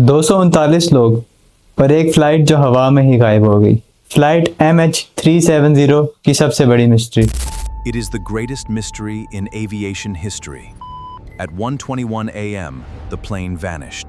239 لوگ اور ایک فلائٹ جو ہوا میں ہی غائب ہو گئی۔ فلائٹ MH370 کی سب سے بڑی mystery. It is the greatest mystery in aviation history. At 1:21 a.m., the plane vanished.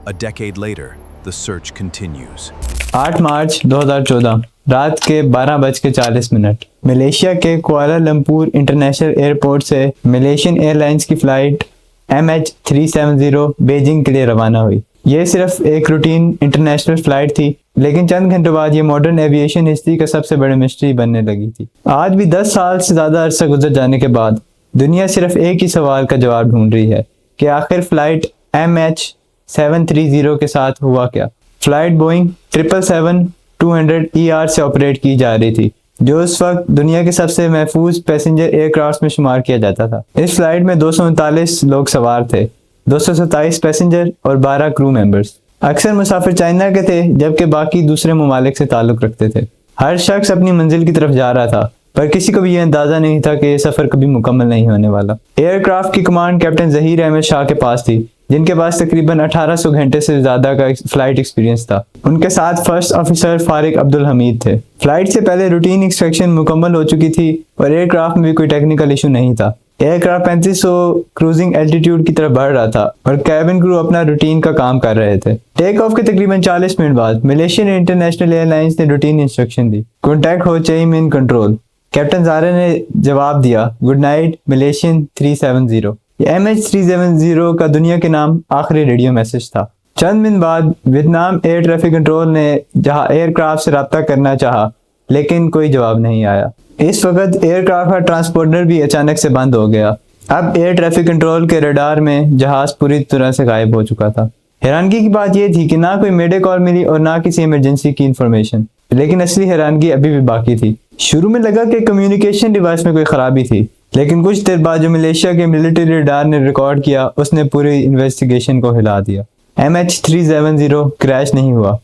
A decade later, the search continues. 8 March 2014 رات کے 12:40 ملیشیا کے کوالالمپور انٹرنیشنل ایئرپورٹ سے ملیشین ایئر لائنز کی فلائٹ MH370 بیجنگ کے لیے روانہ ہوئی۔ یہ صرف ایک روٹین انٹرنیشنل فلائٹ تھی، لیکن چند گھنٹوں بعد یہ ماڈرن ایویشن ہسٹری کا سب سے بڑی مسٹری بننے لگی تھی۔ آج بھی 10 سال سے زیادہ عرصہ گزر جانے کے بعد دنیا صرف ایک ہی سوال کا جواب ڈھونڈ رہی ہے کہ آخر فلائٹ MH730 کے ساتھ ہوا کیا۔ فلائٹ بوئنگ 777-200ER سے آپریٹ کی جا رہی تھی، جو اس وقت دنیا کے سب سے محفوظ پیسنجر ایئر کرافٹ میں شمار کیا جاتا تھا۔ اس فلائٹ میں 239 لوگ سوار تھے، 227 پیسنجر اور 12 کرو ممبرز۔ اکثر مسافر چائنا کے تھے، جبکہ باقی دوسرے ممالک سے تعلق رکھتے تھے۔ ہر شخص اپنی منزل کی طرف جا رہا تھا، پر کسی کو بھی یہ اندازہ نہیں تھا کہ یہ سفر کبھی مکمل نہیں ہونے والا۔ ایئر کرافٹ کی کمانڈ کیپٹن ظہیر احمد شاہ کے پاس تھی، جن کے پاس تقریباً 1800 گھنٹے سے زیادہ کا فلائٹ ایکسپیرینس تھا۔ ان کے ساتھ فرسٹ آفیسر فارق عبدالحمید تھے۔ فلائٹ سے پہلے روٹین انسپیکشن مکمل ہو چکی تھی اور ایئر کرافٹ میں بھی کوئی ٹیکنیکل ایشو نہیں تھا۔ ایئر کرافٹ 3500 کروزنگ الٹیٹیوڈ کی طرف بڑھ رہا تھا اور کیبن کرو اپنا روٹین کا کام کر رہے تھے۔ ٹیک آف کے تقریباً 40 منٹ بعد ملیشین انٹرنیشنل ایئر لائنز نے روٹین انسٹرکشن دی، کانٹیکٹ ہو چاہیے مین کنٹرول۔ کیپٹن زارے نے جواب دیا، گڈ نائٹ ملیشین 370۔ یہ MH370 کا دنیا کے نام آخری ریڈیو میسج تھا۔ چند منٹ بعد ویتنام ایئر ٹریفک کنٹرول نے جہاں ایئر کرافٹ سے رابطہ کرنا چاہا، لیکن کوئی جواب نہیں آیا۔ اس وقت ایئر کرافٹ کا ٹرانسپونڈر بھی اچانک سے بند ہو گیا۔ اب ایئر ٹریفک کنٹرول کے ریڈار میں جہاز پوری طرح سے غائب ہو چکا تھا۔ حیرانگی کی بات یہ تھی کہ نہ کوئی میڈے کال ملی اور نہ کسی ایمرجنسی کی انفارمیشن، لیکن اصلی حیرانگی ابھی بھی باقی تھی۔ شروع میں لگا کہ کمیونیکیشن ڈیوائس میں کوئی خرابی تھی، لیکن کچھ دیر بعد جو ملیشیا کے ملٹری ریڈار نے ریکارڈ کیا، اس نے پوری انویسٹیگیشن کو ہلا دیا۔ MH370 کریش نہیں ہوا،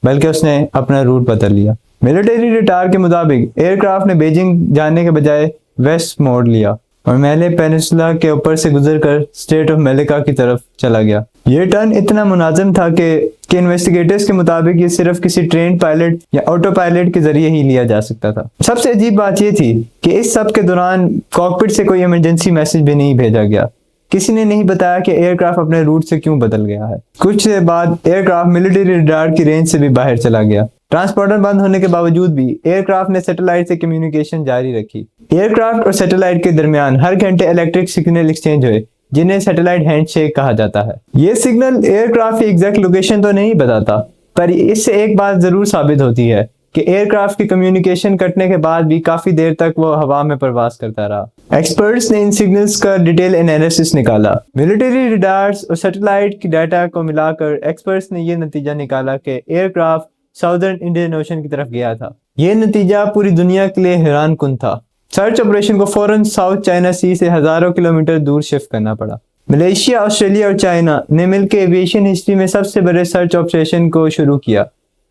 بلکہ اس نے اپنا روٹ بدل لیا۔ ملٹری ریڈار کے مطابق ایئر کرافٹ نے بیجنگ جانے کے بجائے ویسٹ موڑ لیا اور میلے پینسولا کے اوپر سے گزر کر اسٹیٹ آف میلیکا کی طرف چلا گیا۔ یہ ٹرن اتنا منظم تھا کہ انویسٹیگیٹرز کے مطابق یہ صرف کسی ٹرین پائلٹ یا آٹو پائلٹ کے ذریعے ہی لیا جا سکتا تھا۔ سب سے عجیب بات یہ تھی کہ اس سب کے دوران کاکپٹ سے کوئی ایمرجنسی میسج بھی نہیں بھیجا گیا۔ کسی نے نہیں بتایا کہ ایئر کرافٹ اپنے روٹ سے کیوں بدل گیا ہے۔ کچھ دیر بعد ایئر کرافٹ ملٹری ریڈار کی رینج سے بھی باہر چلا گیا۔ ٹرانسپونڈر بند ہونے کے باوجود بھی ایئر کرافٹ نے سیٹلائٹ سے کمیونیکیشن جاری رکھی۔ ایئر کرافٹ اور سیٹلائٹ کے درمیان ہر گھنٹے الیکٹرک سگنل ایکسچینج ہوئے، جنہیں سیٹلائٹ ہینڈ شیک کہا جاتا ہے۔ یہ سگنل ایئر کرافٹ کی ایگزیکٹ لوکیشن تو نہیں بتاتا، پر اس سے ایک بات ضرور ثابت ہوتی ہے کہ ایئر کرافٹ کی کمیونیکیشن کٹنے کے بعد بھی کافی دیر تک وہ ہوا میں پرواز کرتا رہا۔ ایکسپرٹس نے ان سگنلز کا ڈیٹیل انالیسس نکالا۔ ملٹری ریڈارز اور سیٹلائٹ کی ڈیٹا کو ملا کر ایکسپرٹس نے یہ نتیجہ نکالا کہ aircraft southern Indian ocean کی طرف گیا تھا۔ یہ نتیجہ پوری دنیا کے لیے حیران کن تھا۔ سرچ آپریشن کو فوراً ساؤتھ چائنا سی سے ہزاروں کلومیٹر دور شفٹ کرنا پڑا۔ ملیشیا، آسٹریلیا اور چائنا نے مل کے ایویشن ہسٹری میں سب سے بڑے سرچ آپریشن کو شروع کیا۔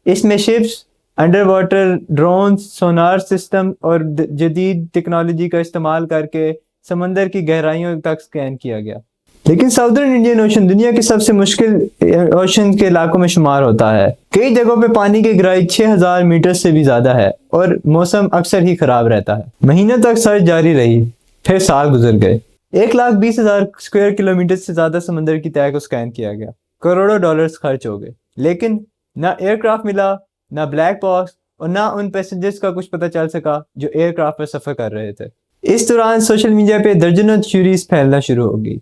اس میں ships, under water drones, sonar system اور جدید ٹیکنالوجی کا استعمال کر کے سمندر کی گہرائیوں تک سکین کیا گیا۔ لیکن ساؤدرن انڈین اوشن دنیا کے سب سے مشکل اوشن کے علاقوں میں شمار ہوتا ہے۔ کئی جگہوں پہ پانی کی گہرائی 6000 میٹر سے بھی زیادہ ہے اور موسم اکثر ہی خراب رہتا ہے۔ مہینوں تک سرچ جاری رہی، پھر سال گزر گئے۔ 1,20,000 اسکوائر کلومیٹر سے زیادہ سمندر کی تہہ کو سکین کیا گیا، کروڑوں ڈالرز خرچ ہو گئے، لیکن نہ ایئر کرافٹ ملا، نہ بلیک باکس، اور نہ ان پیسنجرز کا کچھ پتہ چل سکا جو ایئر کرافٹ پر سفر کر رہے تھے۔ اس دوران سوشل میڈیا پہ درجنوں تھیوریز پھیلنا شروع ہو گئی۔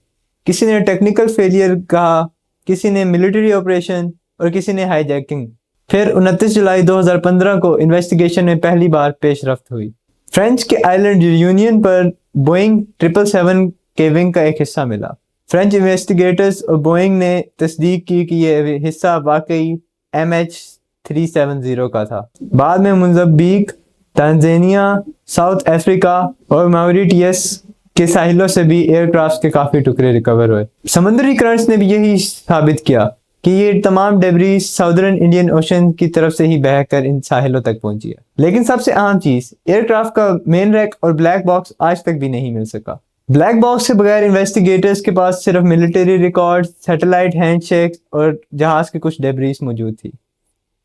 کسی نے ٹیکنیکل فیلئر کہا، کسی نے ملٹری آپریشن اور کسی نے ہائی جیکنگ۔ پھر 29 جولائی 2015 کو انویسٹیگیشن میں پہلی بار پیش رفت ہوئی۔ فرینچ کے آئلینڈ ریونین پر بوئنگ 777 کے ونگ کا ایک حصہ ملا۔ فرینچ انویسٹیگیٹرز اور بوئنگ نے تصدیق کی کہ یہ حصہ واقعی MH370 کا تھا۔ بعد میں موزمبیق، تنزانیہ، ساؤتھ افریقہ اور ماوریٹیس کے ساحلوں سے بھی ایئر کرافٹ کے کافی ٹکڑے ریکور ہوئے۔ سمندری کرنٹس نے بھی یہی ثابت کیا کہ یہ تمام ڈیبریز ساؤدرن انڈین اوشن کی طرف سے ہی بہہ کر ان ساحلوں تک پہنچی ہے۔ لیکن سب سے اہم چیز، ایئر کرافٹ کا مین ریک اور بلیک باکس آج تک بھی نہیں مل سکا۔ بلیک باکس کے بغیر انویسٹیگیٹرز کے پاس صرف military record, satellite hand shakes اور جہاز کے کچھ ڈیبریز موجود تھی۔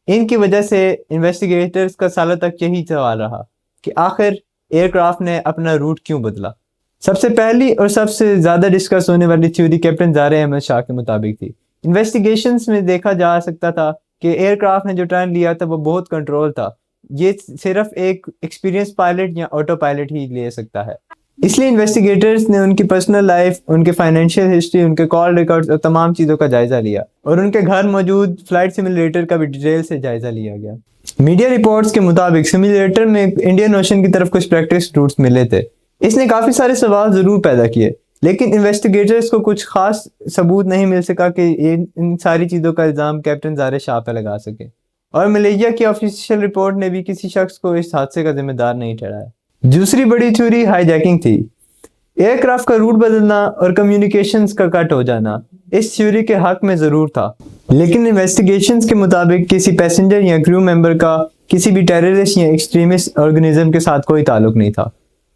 ان کی وجہ سے انویسٹیگیٹرز کا سالوں تک یہی سوال رہا کہ آخر ایئر کرافٹ نے اپنا روٹ کیوں بدلا۔ سب سے پہلی اور سب سے زیادہ ڈسکس ہونے والی تھیوری کیپٹن زار احمد شاہ کے مطابق تھی۔ انویسٹیگیشنز میں دیکھا جا سکتا تھا کہ ایئر کرافٹ نے جو ٹرن لیا تھا وہ بہت کنٹرول تھا، یہ صرف ایک ایکسپیرینس پائلٹ یا آٹو پائلٹ ہی لے سکتا ہے۔ اس لیے انویسٹیگیٹرز نے ان کی پرسنل لائف، ان کے فائنینشیل ہسٹری، ان کے کال ریکارڈز اور تمام چیزوں کا جائزہ لیا، اور ان کے گھر موجود فلائٹ سیمولیٹر کا بھی ڈیٹیل سے جائزہ لیا گیا۔ میڈیا رپورٹس کے مطابق سیمولیٹر میں انڈین اوشن کی طرف کچھ پریکٹس روٹس ملے تھے۔ اس نے کافی سارے سوال ضرور پیدا کیے، لیکن انویسٹیگیٹرز کو کچھ خاص ثبوت نہیں مل سکا کہ ان ساری چیزوں کا الزام کیپٹن زار شاہ پہ لگا سکے، اور ملیشیا کی آفیشیل رپورٹ نے بھی کسی شخص کو اس حادثے کا ذمہ دار نہیں ٹھہرایا۔ دوسری بڑی تھیوری ہائی جیکنگ تھی۔ ایئر کرافٹ کا روٹ بدلنا اور کمیونیکیشنز کا کٹ ہو جانا اس تھیوری کے حق میں ضرور تھا، لیکن انویسٹیگیشنز کے مطابق کسی پیسنجر یا کریو ممبر کا کسی بھی ٹیررسٹ یا ایکسٹریمسٹ آرگنزم کے ساتھ کوئی تعلق نہیں تھا۔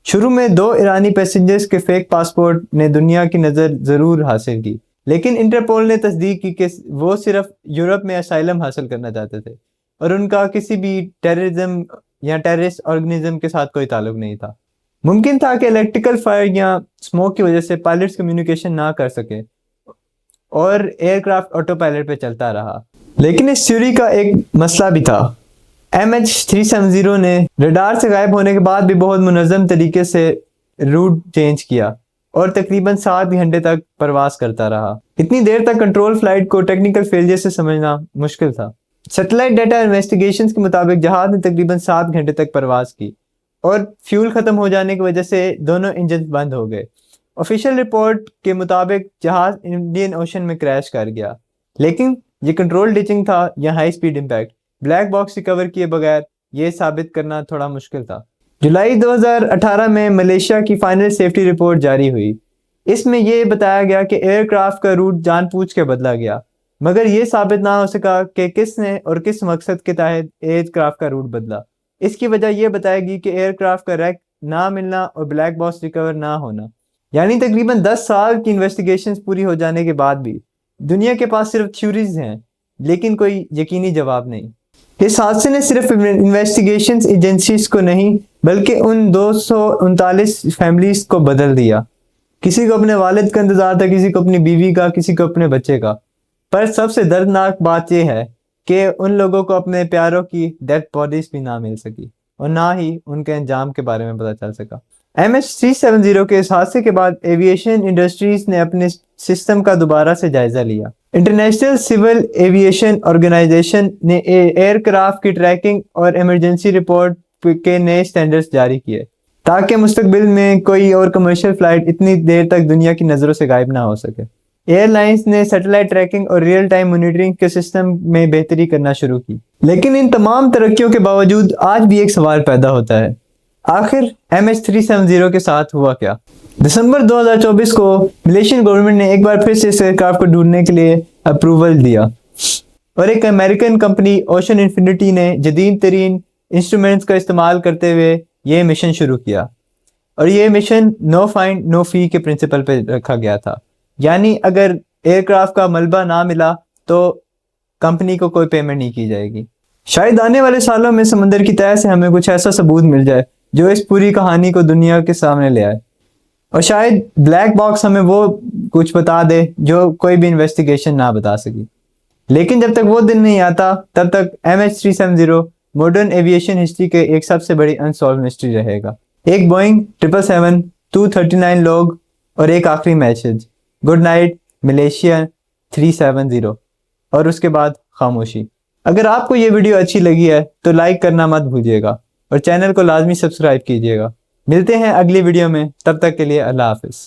شروع میں 2 ایرانی پیسنجرز کے فیک پاسپورٹ نے دنیا کی نظر ضرور حاصل کی، لیکن انٹرپول نے تصدیق کی کہ وہ صرف یورپ میں اسائلم حاصل کرنا چاہتے تھے، اور ان کا کسی بھی ٹیررزم یا ٹیررسٹ آرگنزم کے ساتھ کوئی تعلق نہیں تھا۔ ممکن تھا کہ الیکٹریکل فائر یا اسموک کی وجہ سے پائلٹس کمیونیکیشن نہ کر سکے اور ایئر کرافٹ آٹو پائلٹ پہ چلتا رہا، لیکن اس تھیوری کا ایک مسئلہ بھی تھا۔ MH370 نے ریڈار سے غائب ہونے کے بعد بھی بہت منظم طریقے سے روٹ چینج کیا اور تقریباً 7 گھنٹے تک پرواز کرتا رہا۔ اتنی دیر تک کنٹرول فلائٹ کو ٹیکنیکل فیلئر سے سمجھنا مشکل تھا۔ سیٹلائٹ ڈیٹا انویسٹیگیشنز کے مطابق جہاز نے تقریباً 7 گھنٹے تک پرواز کی، اور فیول ختم ہو جانے کی وجہ سے دونوں انجن بند ہو گئے۔ آفیشیل رپورٹ کے مطابق جہاز انڈین اوشن میں کریش کر گیا، لیکن یہ کنٹرول ڈچنگ تھا یا high speed impact, black box recover کیے بغیر یہ ثابت کرنا تھوڑا مشکل تھا۔ جولائی 2018 میں ملیشیا کی فائنل سیفٹی رپورٹ جاری ہوئی۔ اس میں یہ بتایا گیا کہ ایئر کرافٹ کا روٹ جان بوجھ کے بدلا گیا، مگر یہ ثابت نہ ہو سکا کہ کس نے اور کس مقصد کے تحت ایئر کرافٹ کا روٹ بدلا۔ اس کی وجہ یہ بتائے گی کہ ایئر کرافٹ کا ریک نہ ملنا اور بلیک باکس ریکور نہ ہونا، یعنی تقریباً 10 سال کی انویسٹیگیشنز پوری ہو جانے کے بعد بھی دنیا کے پاس صرف تھیوریز ہیں، لیکن کوئی یقینی جواب نہیں۔ اس حادثے نے صرف انویسٹیگیشنز ایجنسیز کو نہیں بلکہ ان 239 فیملیز کو بدل دیا۔ کسی کو اپنے والد کا انتظار تھا، کسی کو اپنی بیوی کا، کسی کو اپنے بچے کا، پر سب سے دردناک بات یہ ہے کہ ان لوگوں کو اپنے پیاروں کی ڈیڈ باڈیز بھی نہ مل سکی، اور نہ ہی ان کے انجام کے بارے میں پتہ چل سکا۔ MH370 کے اس حادثے کے بعد ایویشن انڈسٹریز نے اپنے سسٹم کا دوبارہ سے جائزہ لیا۔ انٹرنیشنل سول ایویشن آرگنائزیشن نے ایئر کرافٹ کی ٹریکنگ اور ایمرجنسی رپورٹ کے نئے سٹینڈرڈز جاری کیے تاکہ مستقبل میں کوئی اور کمرشل فلائٹ اتنی دیر تک دنیا کی نظروں سے غائب نہ ہو سکے۔ ایئر لائنز نے سیٹلائٹ ٹریکنگ اور ریئل ٹائم مانیٹرنگ کے سسٹم میں بہتری کرنا شروع کی، لیکن ان تمام ترقیوں کے باوجود آج بھی ایک سوال پیدا ہوتا ہے، آخر MH370 کے ساتھ ہوا کیا؟ دسمبر 2024 کو ملیشین گورنمنٹ نے ایک بار پھر سے اس ایئر کرافٹ کو ڈھونڈنے کے لیے اپروول دیا، اور ایک امریکن کمپنی اوشن انفینٹی نے جدید ترین انسٹرومنٹس کا استعمال کرتے ہوئے یہ مشن شروع کیا، اور یہ مشن نو فائنڈ نو فی کے پرنسپل پہ رکھا گیا تھا، یعنی اگر ایئر کرافٹ کا ملبہ نہ ملا تو کمپنی کو کوئی پیمنٹ نہیں کی جائے گی۔ شاید آنے والے سالوں میں سمندر کی تہہ سے ہمیں کچھ ایسا ثبوت مل جائے جو اس پوری کہانی کو دنیا کے سامنے لے آئے، اور شاید بلیک باکس ہمیں وہ کچھ بتا دے جو کوئی بھی انویسٹیگیشن نہ بتا سکی۔ لیکن جب تک وہ دن نہیں آتا تب تک MH370 ماڈرن ایویشن ہسٹری کے ایک سب سے بڑی انسالو مسٹری رہے گا۔ ایک بوئنگ 777، 239 لوگ، اور ایک آخری میسج، گڈ نائٹ ملیشیا 370، اور اس کے بعد خاموشی۔ اگر آپ کو یہ ویڈیو اچھی لگی ہے تو لائک کرنا مت بھولیے گا، اور چینل کو لازمی سبسکرائب کیجیے گا۔ ملتے ہیں اگلی ویڈیو میں، تب تک کے لیے اللہ حافظ۔